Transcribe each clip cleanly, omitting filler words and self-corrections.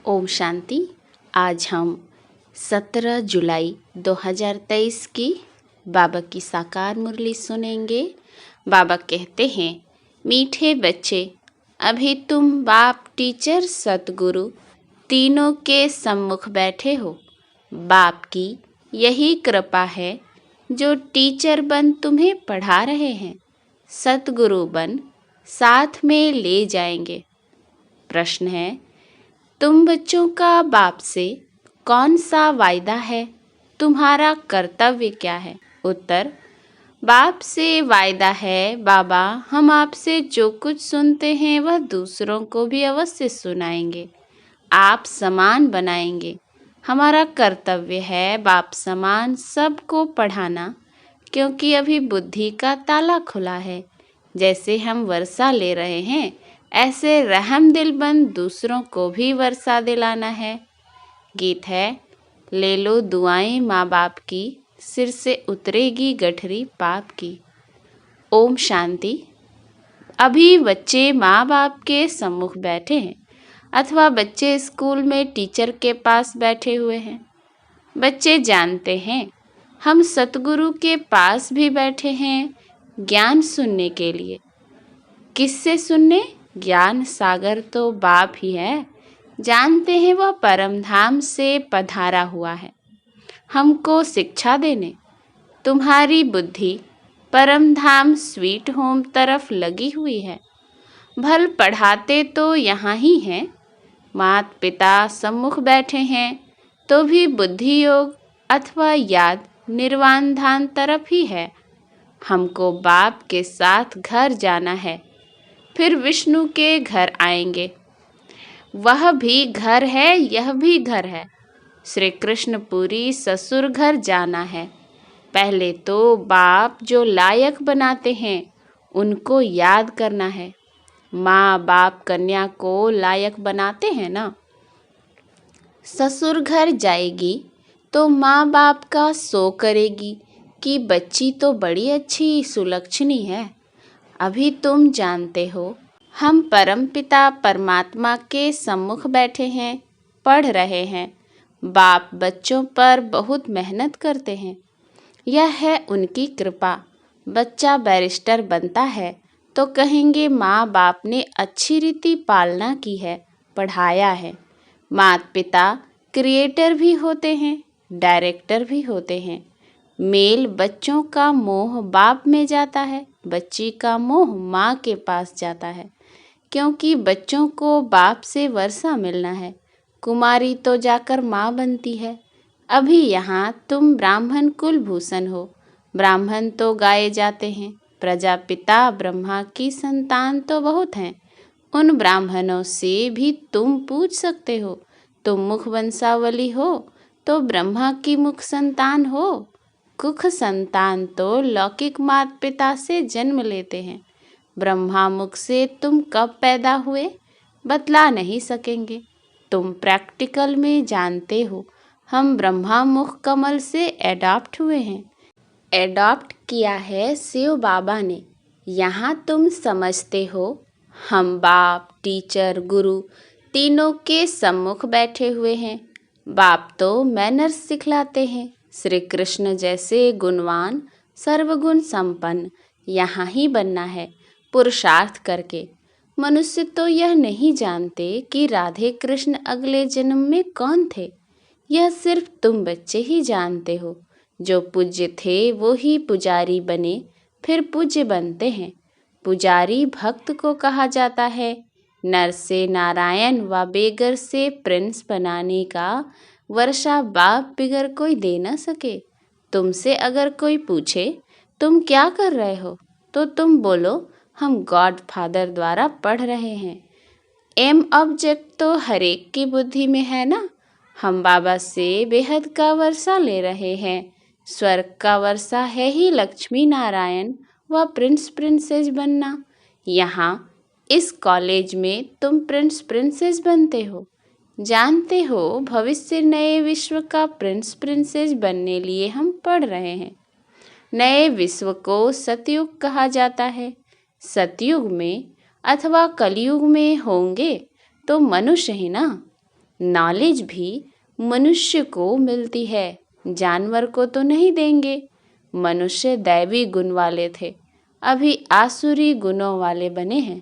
ओम शांति। आज हम 17 जुलाई 2023 की बाबा की साकार मुरली सुनेंगे। बाबा कहते हैं, मीठे बच्चे, अभी तुम बाप, टीचर, सतगुरु तीनों के सम्मुख बैठे हो। बाप की यही कृपा है जो टीचर बन तुम्हें पढ़ा रहे हैं, सतगुरु बन साथ में ले जाएंगे। प्रश्न है, तुम बच्चों का बाप से कौन सा वायदा है? तुम्हारा कर्तव्य क्या है? उत्तर, बाप से वायदा है, बाबा हम आपसे जो कुछ सुनते हैं वह दूसरों को भी अवश्य सुनाएंगे, आप समान बनाएंगे। हमारा कर्तव्य है बाप समान सबको पढ़ाना, क्योंकि अभी बुद्धि का ताला खुला है। जैसे हम वर्षा ले रहे हैं, ऐसे रहम दिल बन दूसरों को भी वर्षा दिलाना है। गीत है, ले लो दुआएं माँ बाप की, सिर से उतरेगी गठरी पाप की। ओम शांति। अभी बच्चे माँ बाप के सम्मुख बैठे हैं अथवा बच्चे स्कूल में टीचर के पास बैठे हुए हैं। बच्चे जानते हैं हम सतगुरु के पास भी बैठे हैं ज्ञान सुनने के लिए। किससे सुनने? ज्ञान सागर तो बाप ही है। जानते हैं वह परम धाम से पधारा हुआ है हमको शिक्षा देने। तुम्हारी बुद्धि परम धाम स्वीट होम तरफ लगी हुई है। भल पढ़ाते तो यहाँ ही हैं, मात पिता सम्मुख बैठे हैं तो भी बुद्धि योग अथवा याद निर्वाण धाम तरफ ही है। हमको बाप के साथ घर जाना है, फिर विष्णु के घर आएंगे। वह भी घर है, यह भी घर है। श्री कृष्णपुरी ससुर घर जाना है। पहले तो बाप जो लायक बनाते हैं उनको याद करना है। माँ बाप कन्या को लायक बनाते हैं ना। ससुर घर जाएगी तो माँ बाप का सो करेगी कि बच्ची तो बड़ी अच्छी सुलक्षणी है। अभी तुम जानते हो हम परमपिता परमात्मा के सम्मुख बैठे हैं, पढ़ रहे हैं। बाप बच्चों पर बहुत मेहनत करते हैं, यह है उनकी कृपा। बच्चा बैरिस्टर बनता है तो कहेंगे माँ बाप ने अच्छी रीति पालना की है, पढ़ाया है। माता पिता क्रिएटर भी होते हैं, डायरेक्टर भी होते हैं। मेल बच्चों का मोह बाप में जाता है, बच्ची का मोह माँ के पास जाता है, क्योंकि बच्चों को बाप से वर्षा मिलना है। कुमारी तो जाकर माँ बनती है। अभी यहाँ तुम ब्राह्मण कुलभूषण हो। ब्राह्मण तो गाए जाते हैं। प्रजापिता ब्रह्मा की संतान तो बहुत हैं। उन ब्राह्मणों से भी तुम पूछ सकते हो। तुम मुख वंशावली हो तो ब्रह्मा की मुख संतान हो। कुख संतान तो लौकिक माता पिता से जन्म लेते हैं। ब्रह्मा मुख से तुम कब पैदा हुए बतला नहीं सकेंगे। तुम प्रैक्टिकल में जानते हो हम ब्रह्मा मुख कमल से एडॉप्ट हुए हैं। एडॉप्ट किया है शिव बाबा ने। यहाँ तुम समझते हो हम बाप, टीचर, गुरु तीनों के सम्मुख बैठे हुए हैं। बाप तो मैनर्स सिखलाते हैं। श्री कृष्ण जैसे गुणवान सर्वगुण संपन्न यहाँ ही बनना है पुरुषार्थ करके। मनुष्य तो यह नहीं जानते कि राधे कृष्ण अगले जन्म में कौन थे। यह सिर्फ तुम बच्चे ही जानते हो। जो पूज्य थे वो ही पुजारी बने, फिर पूज्य बनते हैं। पुजारी भक्त को कहा जाता है। नर से नारायण व बेगर से प्रिंस बनाने का वर्षा बाप बिगर कोई दे न सके। तुमसे अगर कोई पूछे तुम क्या कर रहे हो तो तुम बोलो हम गॉड फादर द्वारा पढ़ रहे हैं। एम ऑब्जेक्ट तो हरेक की बुद्धि में है ना। हम बाबा से बेहद का वर्षा ले रहे हैं। स्वर्ग का वर्षा है ही लक्ष्मी नारायण व प्रिंस प्रिंसेस बनना। यहाँ इस कॉलेज में तुम प्रिंस प्रिंसेस बनते हो। जानते हो भविष्य नए विश्व का प्रिंस प्रिंसेस बनने लिए हम पढ़ रहे हैं। नए विश्व को सतयुग कहा जाता है। सतयुग में अथवा कलयुग में होंगे तो मनुष्य ही ना। नॉलेज भी मनुष्य को मिलती है, जानवर को तो नहीं देंगे। मनुष्य दैवी गुण वाले थे, अभी आसुरी गुणों वाले बने हैं,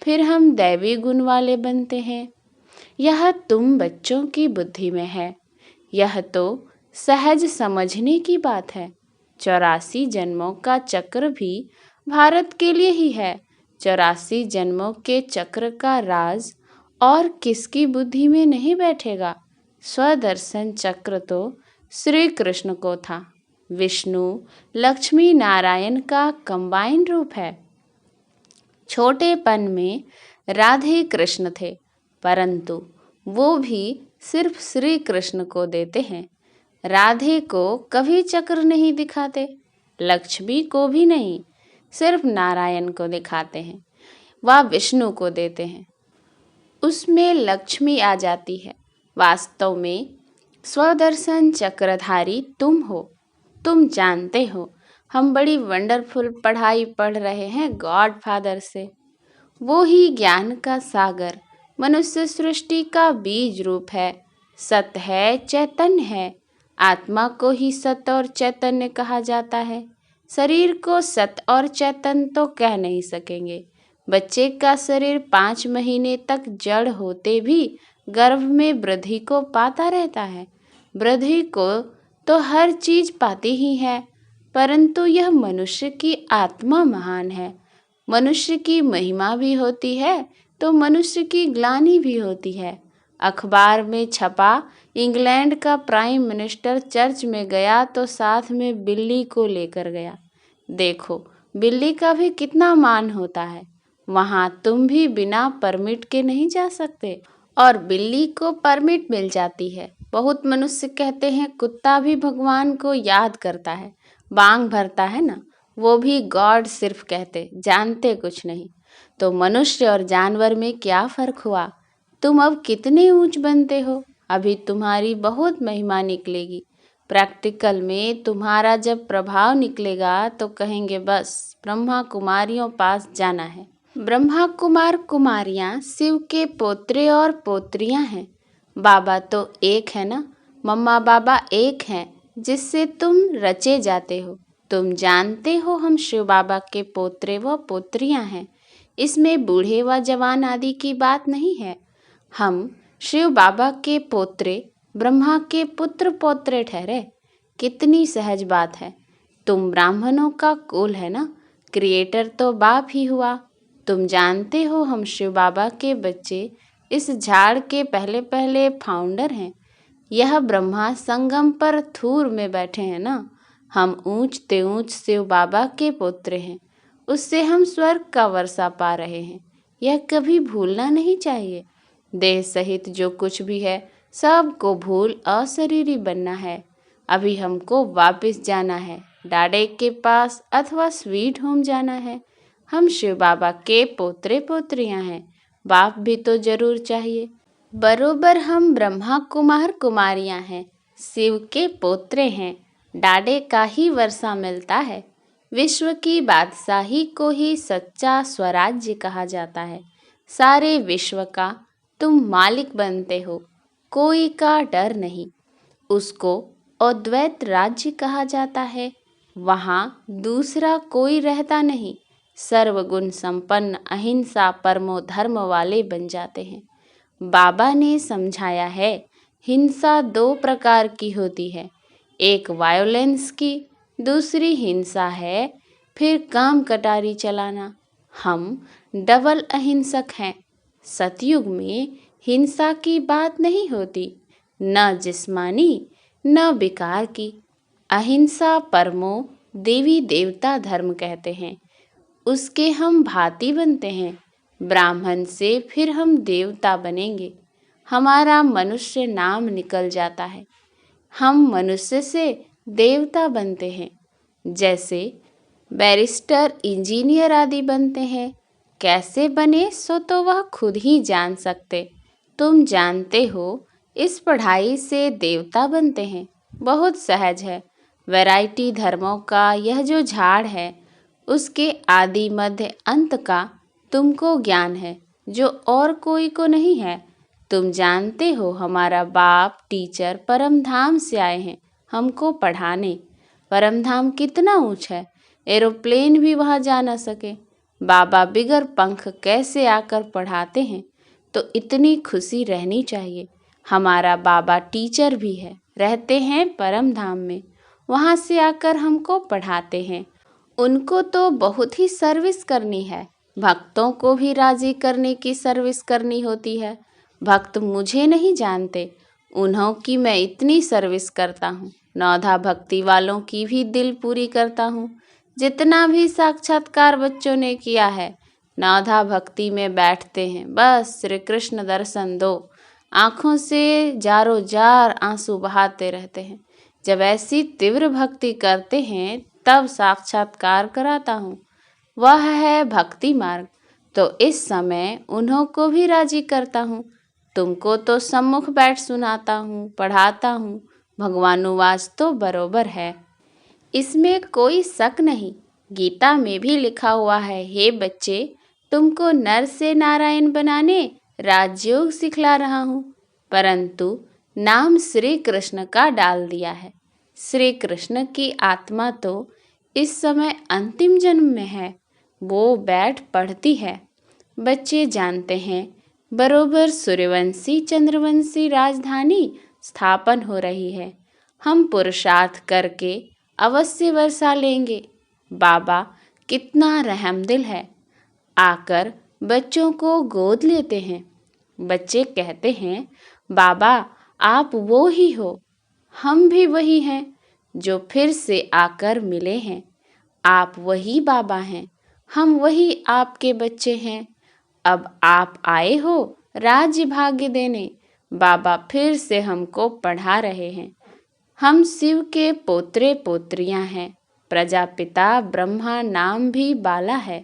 फिर हम दैवी गुण वाले बनते हैं। यह तुम बच्चों की बुद्धि में है, यह तो सहज समझने की बात है। 84 जन्मों का चक्र भी भारत के लिए ही है। 84 जन्मों के चक्र का राज और किसकी बुद्धि में नहीं बैठेगा। स्वदर्शन चक्र तो श्री कृष्ण को था। विष्णु लक्ष्मी नारायण का कंबाइन रूप है। छोटेपन में राधे कृष्ण थे, परंतु वो भी सिर्फ श्री कृष्ण को देते हैं। राधे को कभी चक्र नहीं दिखाते, लक्ष्मी को भी नहीं, सिर्फ नारायण को दिखाते हैं, वह विष्णु को देते हैं। उसमें लक्ष्मी आ जाती है। वास्तव में स्वदर्शन चक्रधारी तुम हो। तुम जानते हो हम बड़ी वंडरफुल पढ़ाई पढ़ रहे हैं गॉड फादर से। वो ही ज्ञान का सागर मनुष्य सृष्टि का बीज रूप है। सत्य है, चैतन्य है। आत्मा को ही सत्य और चैतन्य कहा जाता है। शरीर को सत्य और चैतन्य तो कह नहीं सकेंगे। बच्चे का शरीर 5 महीने तक जड़ होते भी गर्भ में वृद्धि को पाता रहता है। वृद्धि को तो हर चीज पाती ही है, परंतु यह मनुष्य की आत्मा महान है। मनुष्य की महिमा भी होती है तो मनुष्य की ग्लानि भी होती है। अखबार में छपा इंग्लैंड का प्राइम मिनिस्टर चर्च में गया तो साथ में बिल्ली को लेकर गया। देखो बिल्ली का भी कितना मान होता है। वहाँ तुम भी बिना परमिट के नहीं जा सकते और बिल्ली को परमिट मिल जाती है। बहुत मनुष्य कहते हैं कुत्ता भी भगवान को याद करता है, बांग भरता है ना, वो भी गॉड सिर्फ कहते, जानते कुछ नहीं। तो मनुष्य और जानवर में क्या फर्क हुआ। तुम अब कितने ऊंच बनते हो, अभी तुम्हारी बहुत महिमा निकलेगी। प्रैक्टिकल में तुम्हारा जब प्रभाव निकलेगा तो कहेंगे बस ब्रह्मा कुमारियों पास जाना है। ब्रह्मा कुमार कुमारियाँ शिव के पोत्रे और पोत्रियाँ हैं। बाबा तो एक है ना, मम्मा बाबा एक हैं, जिससे तुम रचे जाते हो। तुम जानते हो हम शिव बाबा के पोत्रे व पोत्रियाँ हैं। इसमें बूढ़े व जवान आदि की बात नहीं है। हम शिव बाबा के पोत्रे, ब्रह्मा के पुत्र पौत्रे ठहरे। कितनी सहज बात है। तुम ब्राह्मणों का कुल है ना, क्रिएटर तो बाप ही हुआ। तुम जानते हो हम शिव बाबा के बच्चे इस झाड़ के पहले पहले फाउंडर हैं। यह ब्रह्मा संगम पर थूर में बैठे हैं ना, हम ऊंच ते ऊंच शिव बाबा के पुत्र हैं। उससे हम स्वर्ग का वर्षा पा रहे हैं। यह कभी भूलना नहीं चाहिए। देह सहित जो कुछ भी है सबको भूल अशरीरी बनना है। अभी हमको वापस जाना है, डाडे के पास अथवा स्वीट होम जाना है। हम शिव बाबा के पोत्रे पोत्रियां हैं, बाप भी तो जरूर चाहिए। बरोबर हम ब्रह्मा कुमार कुमारियां हैं, शिव के पोत्रे हैं, डाडे का ही वर्षा मिलता है। विश्व की बादशाही को ही सच्चा स्वराज्य कहा जाता है। सारे विश्व का तुम मालिक बनते हो, कोई का डर नहीं। उसको अद्वैत राज्य कहा जाता है। वहाँ दूसरा कोई रहता नहीं। सर्वगुण संपन्न अहिंसा परमो धर्म वाले बन जाते हैं। बाबा ने समझाया है हिंसा 2 प्रकार की होती है, एक वायोलेंस की, दूसरी हिंसा है, फिर काम कटारी चलाना। हम डबल अहिंसक हैं। सतयुग में हिंसा की बात नहीं होती, न जिस्मानी न विकार की। अहिंसा परमो देवी देवता धर्म कहते हैं, उसके हम भांति बनते हैं। ब्राह्मण से फिर हम देवता बनेंगे, हमारा मनुष्य नाम निकल जाता है। हम मनुष्य से देवता बनते हैं, जैसे बैरिस्टर इंजीनियर आदि बनते हैं। कैसे बने सो तो वह खुद ही जान सकते। तुम जानते हो इस पढ़ाई से देवता बनते हैं, बहुत सहज है। वैरायटी धर्मों का यह जो झाड़ है उसके आदि मध्य अंत का तुमको ज्ञान है, जो और कोई को नहीं है। तुम जानते हो हमारा बाप टीचर परम धाम से आए हैं हमको पढ़ाने। परम धाम कितना ऊंचा है, एरोप्लेन भी वहां जा न सके। बाबा बिगर पंख कैसे आकर पढ़ाते हैं, तो इतनी खुशी रहनी चाहिए। हमारा बाबा टीचर भी है, रहते हैं परम धाम में, वहाँ से आकर हमको पढ़ाते हैं। उनको तो बहुत ही सर्विस करनी है, भक्तों को भी राजी करने की सर्विस करनी होती है। भक्त मुझे नहीं जानते, उन्हों की मैं इतनी सर्विस करता हूँ। नौधा भक्ति वालों की भी दिल पूरी करता हूँ। जितना भी साक्षात्कार बच्चों ने किया है, नौधा भक्ति में बैठते हैं, बस श्री कृष्ण दर्शन दो। आँखों से जारो जार आंसू बहाते रहते हैं। जब ऐसी तीव्र भक्ति करते हैं तब साक्षात्कार कराता हूँ, वह है भक्ति मार्ग। तो इस समय उन्हों को भी राजी करता हूँ। तुमको तो सम्मुख बैठ सुनाता हूँ, पढ़ाता हूँ। भगवानुवास तो बरोबर है, इसमें कोई शक नहीं। गीता में भी लिखा हुआ है, हे बच्चे, तुमको नर से नारायण बनाने राजयोग सिखला रहा हूँ। परंतु नाम श्री कृष्ण का डाल दिया है। श्री कृष्ण की आत्मा तो इस समय अंतिम जन्म में है, वो बैठ पढ़ती है। बच्चे जानते हैं, बरोबर सूर्यवंशी चंद्रवंशी राजधानी स्थापन हो रही है। हम पुरुषार्थ करके अवश्य वर्षा लेंगे। बाबा कितना रहमदिल है, आकर बच्चों को गोद लेते हैं। बच्चे कहते हैं, बाबा आप वो ही हो, हम भी वही हैं जो फिर से आकर मिले हैं। आप वही बाबा हैं, हम वही आपके बच्चे हैं। अब आप आए हो राज्य भाग्य देने। बाबा फिर से हमको पढ़ा रहे हैं। हम शिव के पोत्रे पोत्रियां हैं। प्रजापिता ब्रह्मा नाम भी बाला है,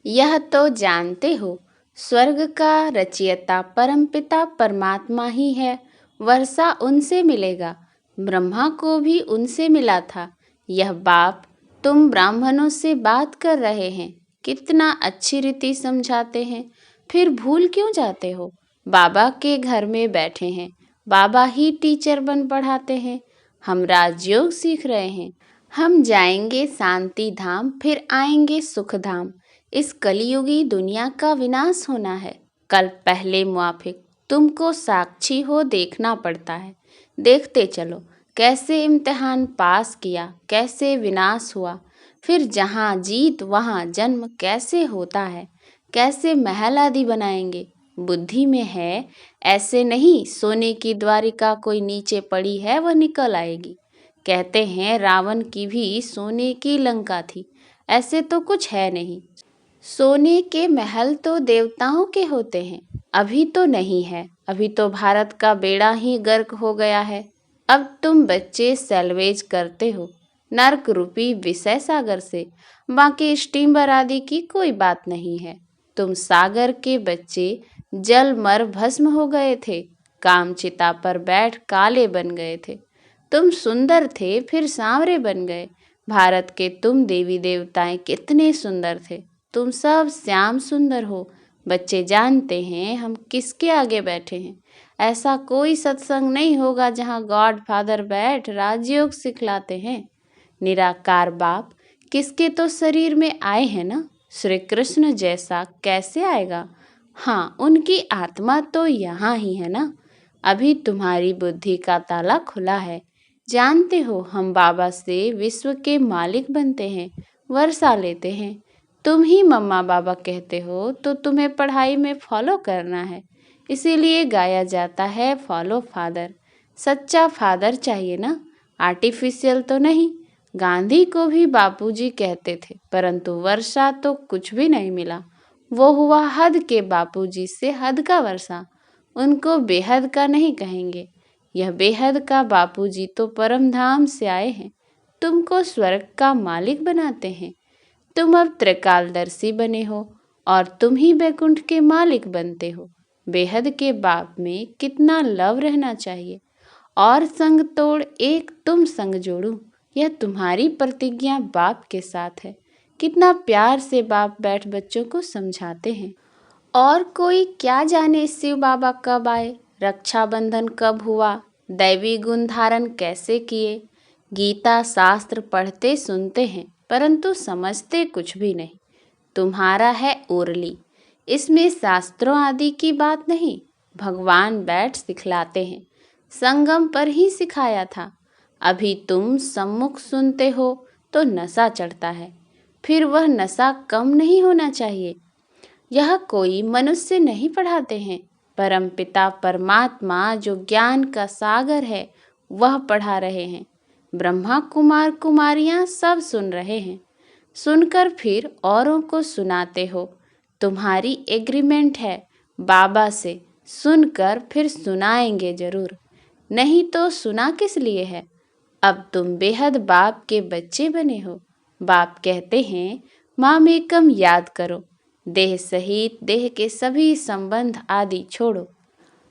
यह तो जानते हो। स्वर्ग का रचयिता परमपिता परमात्मा ही है। वर्षा उनसे मिलेगा, ब्रह्मा को भी उनसे मिला था। यह बाप तुम ब्राह्मणों से बात कर रहे हैं, कितना अच्छी रीति समझाते हैं, फिर भूल क्यों जाते हो? बाबा के घर में बैठे हैं, बाबा ही टीचर बन पढ़ाते हैं। हम राजयोग सीख रहे हैं। हम जाएंगे शांति धाम, फिर आएंगे सुख धाम। इस कलियुगी दुनिया का विनाश होना है। कल पहले मुआफिक तुमको साक्षी हो देखना पड़ता है। देखते चलो कैसे इम्तिहान पास किया, कैसे विनाश हुआ, फिर जहाँ जीत वहाँ जन्म कैसे होता है, कैसे महल आदि बनाएंगे। बुद्धि में है, ऐसे नहीं सोने की द्वारिका कोई नीचे पड़ी है वह निकल आएगी। कहते हैं रावण की भी सोने की लंका थी, ऐसे तो कुछ है नहीं। सोने के महल तो देवताओं के होते हैं, अभी तो नहीं है। अभी तो भारत का बेड़ा ही गर्क हो गया है। अब तुम बच्चे सैल्वेज करते हो नर्क रूपी विषय सागर से, बाकी स्टीमर आदि की कोई बात नहीं है। तुम सागर के बच्चे जल मर भस्म हो गए थे, कामचिता पर बैठ काले बन गए थे। तुम सुंदर थे, फिर सांवरे बन गए। भारत के तुम देवी देवताएं कितने सुंदर थे, तुम सब श्याम सुंदर हो। बच्चे जानते हैं हम किसके आगे बैठे हैं। ऐसा कोई सत्संग नहीं होगा जहाँ गॉड फादर बैठ राजयोग सिखलाते हैं। निराकार बाप किसके तो शरीर में आए हैं ना, श्री कृष्ण जैसा कैसे आएगा? हाँ, उनकी आत्मा तो यहाँ ही है ना। अभी तुम्हारी बुद्धि का ताला खुला है। जानते हो हम बाबा से विश्व के मालिक बनते हैं, वर्षा लेते हैं। तुम ही मम्मा बाबा कहते हो तो तुम्हें पढ़ाई में फॉलो करना है, इसीलिए गाया जाता है फॉलो फादर। सच्चा फादर चाहिए ना, आर्टिफिशियल तो नहीं। गांधी को भी बापूजी कहते थे, परंतु वर्षा तो कुछ भी नहीं मिला। वो हुआ हद के बापूजी से हद का वर्षा, उनको बेहद का नहीं कहेंगे। यह बेहद का बापूजी तो परम धाम से आए हैं, तुमको स्वर्ग का मालिक बनाते हैं। तुम अब त्रिकालदर्शी बने हो और तुम ही बैकुंठ के मालिक बनते हो। बेहद के बाप में कितना लव रहना चाहिए। और संग तोड़ एक तुम संग जोड़ो, यह तुम्हारी प्रतिज्ञा बाप के साथ है। कितना प्यार से बाप बैठ बच्चों को समझाते हैं। और कोई क्या जाने शिव बाबा कब आए, रक्षाबंधन कब हुआ, दैवी गुण धारण कैसे किए। गीता शास्त्र पढ़ते सुनते हैं परंतु समझते कुछ भी नहीं। तुम्हारा है उरली, इसमें शास्त्रों आदि की बात नहीं। भगवान बैठ सिखलाते हैं, संगम पर ही सिखाया था। अभी तुम सम्मुख सुनते हो तो नशा चढ़ता है, फिर वह नशा कम नहीं होना चाहिए। यह कोई मनुष्य नहीं पढ़ाते हैं, परमपिता परमात्मा जो ज्ञान का सागर है वह पढ़ा रहे हैं। ब्रह्मा कुमार कुमारियां सब सुन रहे हैं, सुनकर फिर औरों को सुनाते हो। तुम्हारी एग्रीमेंट है बाबा से, सुनकर फिर सुनाएंगे जरूर, नहीं तो सुना किस लिए है। अब तुम बेहद बाप के बच्चे बने हो। बाप कहते हैं माम एकम याद करो, देह सहित देह के सभी संबंध आदि छोड़ो।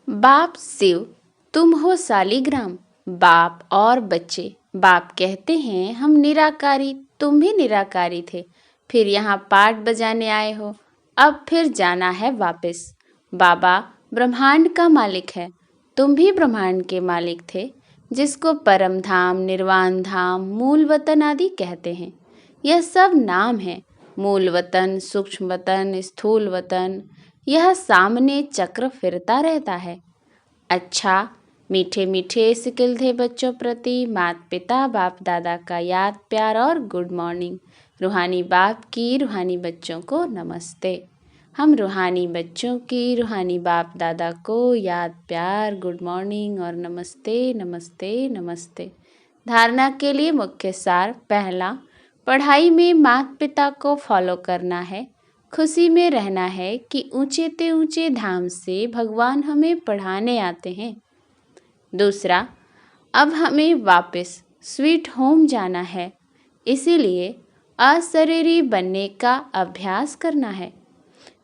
बाप शिव, तुम हो सालिग्राम, बाप और बच्चे। बाप कहते हैं हम निराकारी, तुम भी निराकारी थे, फिर यहाँ पाठ बजाने आए हो, अब फिर जाना है वापस। बाबा ब्रह्मांड का मालिक है, तुम भी ब्रह्मांड के मालिक थे, जिसको परम धाम, निर्वाण धाम, मूल वतन आदि कहते हैं। यह सब नाम है, मूल वतन, सूक्ष्म वतन, स्थूल वतन, यह सामने चक्र फिरता रहता है। अच्छा, मीठे मीठे सिकिलधे बच्चों प्रति माता पिता बाप दादा का याद प्यार और गुड मॉर्निंग। रूहानी बाप की रूहानी बच्चों को नमस्ते। हम रूहानी बच्चों की रूहानी बाप दादा को याद प्यार गुड मॉर्निंग और नमस्ते नमस्ते नमस्ते। धारणा के लिए मुख्य सार, पहला, पढ़ाई में माता पिता को फॉलो करना है। खुशी में रहना है कि ऊंचे ते ऊंचे धाम से भगवान हमें पढ़ाने आते हैं। दूसरा, अब हमें वापस स्वीट होम जाना है, इसीलिए अशरीरी बनने का अभ्यास करना है।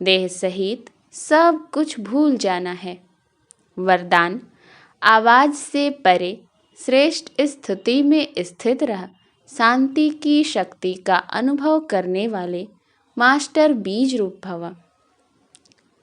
देह सहित सब कुछ भूल जाना है। वरदान, आवाज से परे श्रेष्ठ स्थिति में स्थित रह शांति की शक्ति का अनुभव करने वाले मास्टर बीज रूप भव।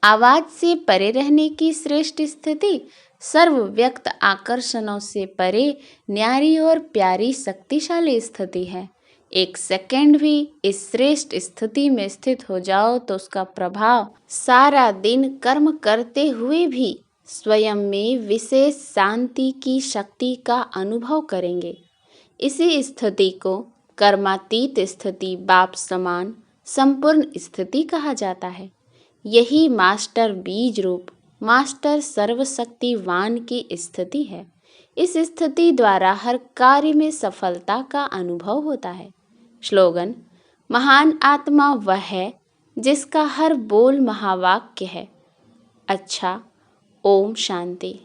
आवाज से परे रहने की श्रेष्ठ स्थिति सर्व व्यक्त आकर्षणों से परे न्यारी और प्यारी शक्तिशाली स्थिति है। एक सेकंड भी इस श्रेष्ठ स्थिति में स्थित हो जाओ तो उसका प्रभाव सारा दिन कर्म करते हुए भी स्वयं में विशेष शांति की शक्ति का अनुभव करेंगे। इसी स्थिति को कर्मातीत स्थिति, बाप समान संपूर्ण स्थिति कहा जाता है। यही मास्टर बीज रूप, मास्टर सर्वशक्तिवान की स्थिति है। इस स्थिति द्वारा हर कार्य में सफलता का अनुभव होता है। स्लोगन, महान आत्मा वह है जिसका हर बोल महावाक्य है। अच्छा, ओम शांति।